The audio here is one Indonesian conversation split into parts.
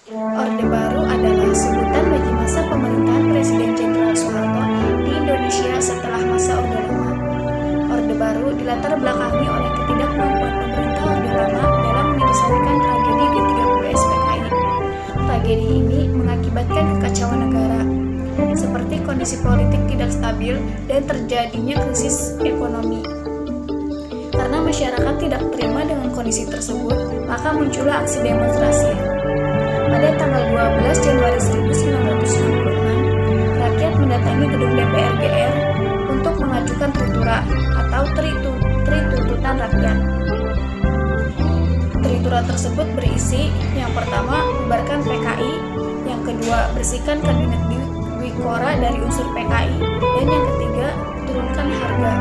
Orde Baru adalah sebutan bagi masa pemerintahan Presiden Jenderal Soeharto di Indonesia setelah masa Orde Lama. Orde Baru dilatar belakangi oleh ketidakmampuan pemerintah Orde Lama dalam menyelesaikan tragedi G30S PKI. Tragedi ini mengakibatkan kekacauan negara, seperti kondisi politik tidak stabil dan terjadinya krisis ekonomi. Karena masyarakat tidak terima dengan kondisi tersebut, maka muncullah aksi demonstrasi. Pada tanggal 12 Januari 1966, rakyat mendatangi gedung DPR GR untuk mengajukan tritura atau tri tuntutan rakyat. Tritura tersebut berisi yang pertama, bubarkan PKI, yang kedua, bersihkan kabinet Dwikora dari unsur PKI, dan yang ketiga, turunkan harga.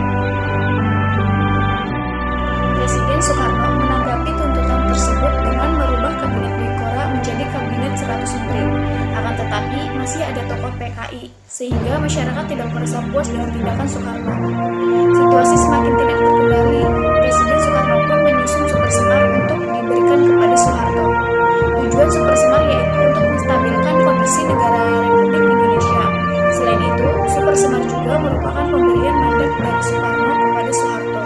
Presiden Soekarno menanggapi tuntutan tersebut dengan merubah kabinet Dwikora menjadi kabinet 100 menteri. Akan tetapi masih ada tokoh PKI, sehingga masyarakat tidak merasa puas dengan tindakan Soekarno. Situasi semakin tidak terkendali. Presiden Soekarno pun menyusun Super Semar untuk diberikan kepada Soeharto. Tujuan Super Semar yaitu untuk menstabilkan kondisi negara Republik Indonesia. Selain itu, Super Semar juga merupakan pemberian mandat dari Soekarno kepada Soeharto.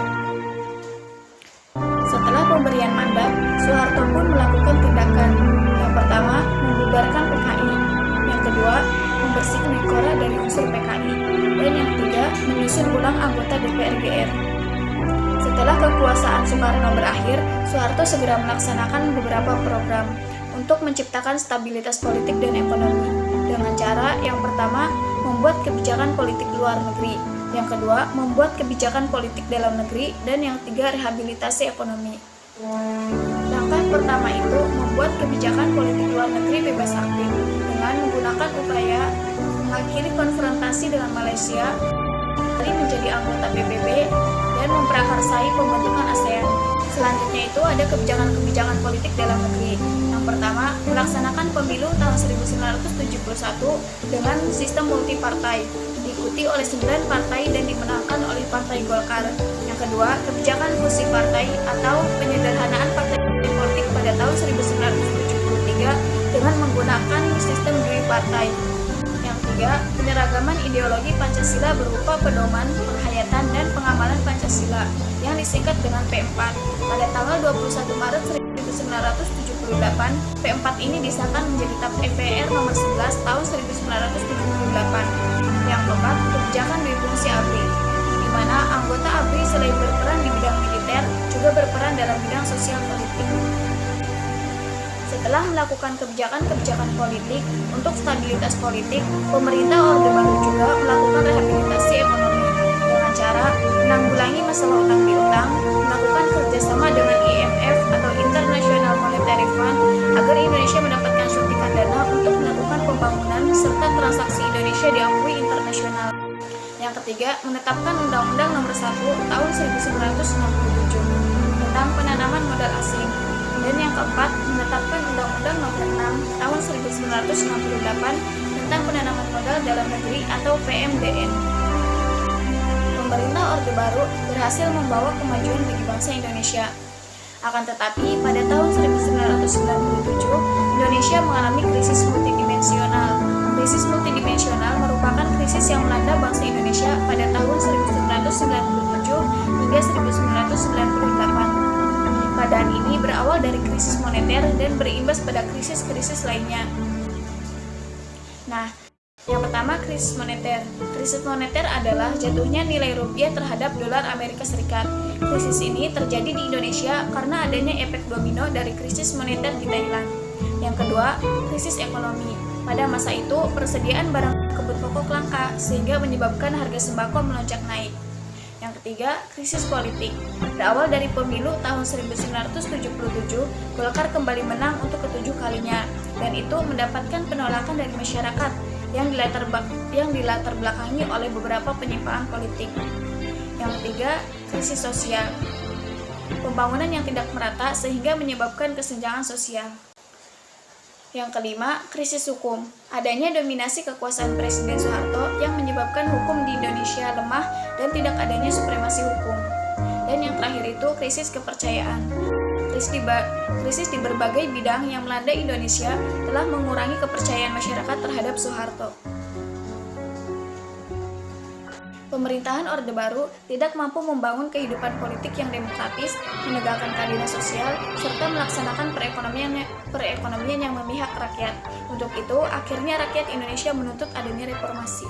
Setelah pemberian mandat, Soeharto pun melakukan tindakan. Yang pertama, membubarkan PKI. Yang kedua, membersihkan Dwikora dari unsur PKI. Dan yang ketiga, menyusun ulang anggota DPR GR. Setelah kekuasaan Soekarno berakhir, Soeharto segera melaksanakan beberapa program untuk menciptakan stabilitas politik dan ekonomi. Dengan cara yang pertama, membuat kebijakan politik luar negeri. Yang kedua, membuat kebijakan politik dalam negeri, dan yang ketiga, rehabilitasi ekonomi. Langkah pertama itu membuat kebijakan politik luar negeri bebas aktif dengan menggunakan upaya mengakhiri konfrontasi dengan Malaysia, menjadi anggota PBB, dan memprakarsai pembentukan ASEAN. Selanjutnya itu ada kebijakan-kebijakan politik dalam negeri. Yang pertama, melaksanakan pemilu tahun 1971 dengan sistem multipartai, diikuti oleh 9 partai dan dimenangkan oleh Partai Golkar. Yang kedua, kebijakan fusi partai atau penyederhanaan partai politik pada tahun 1973 dengan menggunakan sistem duipartai. Yang ketiga, penyeragaman ideologi Pancasila berupa pedoman, penghayatan, dan pengamalan Pancasila yang disingkat dengan P4. Pada tanggal 21 Maret 1978, P4 ini disahkan menjadi TAP MPR nomor 11 tahun 1978. Yang keempat, kebijakan duifungsi ABRI, di mana anggota ABRI selain berperan di bidang militer, juga berperan dalam bidang sosial politik. Setelah melakukan kebijakan-kebijakan politik untuk stabilitas politik, pemerintah Orde Baru juga melakukan rehabilitasi ekonomi dengan cara menanggulangi masalah utang piutang, melakukan kerjasama dengan IMF atau International Monetary Fund agar Indonesia mendapatkan suntikan dana untuk melakukan pembangunan serta transaksi Indonesia diakui internasional. Yang ketiga, menetapkan Undang-Undang Nomor 1 Tahun 1967 tentang penanaman modal asing. Dan yang keempat, menetapkan Undang-Undang Nomor 6 Tahun 1968 tentang penanaman modal dalam negeri atau PMDN. Pemerintah Orde Baru berhasil membawa kemajuan bagi bangsa Indonesia. Akan tetapi, pada tahun 1997, Indonesia mengalami krisis multidimensional. Krisis multidimensional merupakan krisis yang melanda bangsa Indonesia pada tahun 1997 hingga 1998. Keadaan ini berawal dari krisis moneter dan berimbas pada krisis-krisis lainnya. Nah, yang pertama, krisis moneter. Krisis moneter adalah jatuhnya nilai rupiah terhadap dolar Amerika Serikat. Krisis ini terjadi di Indonesia karena adanya efek domino dari krisis moneter di Thailand. Yang kedua, krisis ekonomi. Pada masa itu, persediaan barang kebutuhan pokok langka sehingga menyebabkan harga sembako melonjak naik. Yang ketiga, krisis politik. Berawal dari pemilu tahun 1977, Golkar kembali menang untuk ketujuh kalinya, dan itu mendapatkan penolakan dari masyarakat yang dilatar belakangi oleh beberapa penyimpangan politik. Yang ketiga, krisis sosial. Pembangunan yang tidak merata sehingga menyebabkan kesenjangan sosial. Yang kelima, krisis hukum. Adanya dominasi kekuasaan Presiden Soeharto yang menyebabkan hukum di Indonesia lemah dan tidak adanya supremasi hukum. Dan yang terakhir itu krisis kepercayaan. krisis di berbagai bidang yang melanda Indonesia telah mengurangi kepercayaan masyarakat terhadap Soeharto. Pemerintahan Orde Baru tidak mampu membangun kehidupan politik yang demokratis, menegakkan keadilan sosial, serta melaksanakan perekonomian yang memihak rakyat. Untuk itu, akhirnya rakyat Indonesia menuntut adanya reformasi.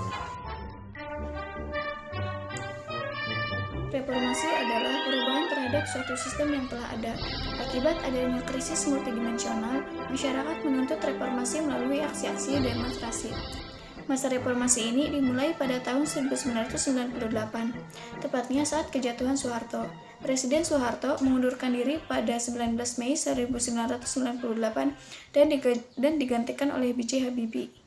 Reformasi adalah perubahan terhadap suatu sistem yang telah ada. Akibat adanya krisis multidimensional, masyarakat menuntut reformasi melalui aksi-aksi demonstrasi. Masa reformasi ini dimulai pada tahun 1998, tepatnya saat kejatuhan Soeharto. Presiden Soeharto mengundurkan diri pada 19 Mei 1998 dan digantikan oleh B.J. Habibie.